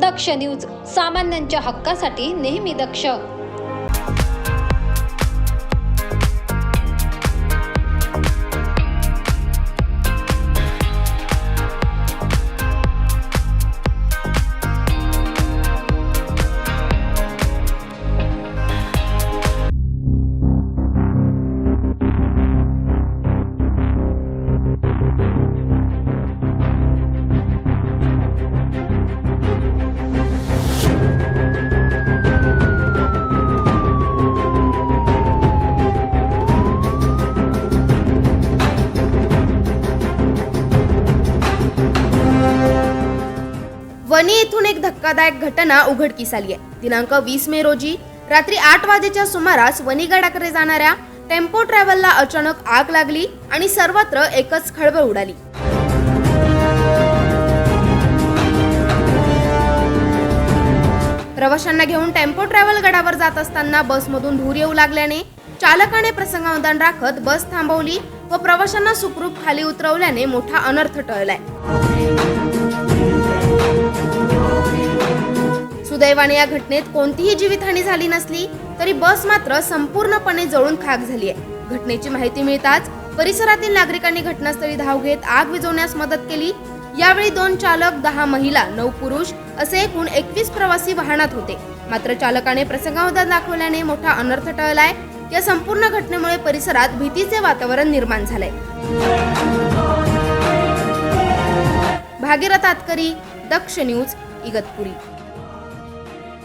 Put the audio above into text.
दक्ष news, सामान्यांच्या हक्कासाठी नेहमी दक्ष. वणी येथून एक धक्कादायक घटना उघडकीस आली आहे. दिनांक 20 मे रोजी रात्री 8 वाजेच्या सुमारास वणीगडाकडे जाणाऱ्या टेम्पो ट्रॅव्हलला अचानक आग लागली आणि सर्वत्र एकच खळबळ उडाली. प्रवाशांना घेऊन टेम्पो ट्रॅव्हल गडावर जात असताना बसमधून धूर येऊ लागल्याने चालकाने प्रसंगावधान राखत बस थांबवली व प्रवाशांना सुखरूप खाली उतरवल्याने मोठा अनर्थ टळलाय. सुदैवाने या घटनेत कोणतीही जीवितहानी झाली नसली तरी बस मात्र संपूर्णपणे जळून खाक झाली आहे. घटनेची माहिती मिळताच परिसरातील नागरिकांनी घटनास्थळी धाव घेत आग विझवण्यास मदत केली. यावेळी 2 चालक, 10 महिला, 9 पुरुष असे एकूण 21 प्रवासी वाहनात होते. मात्र चालकाने प्रसंगावधान दाखवल्याने मोठा अनर्थ टळलाय. या संपूर्ण घटनेमुळे परिसरात भीतीचे वातावरण निर्माण झालंय. भागीरथ आतकरी, दक्ष न्यूज, इगतपुरी.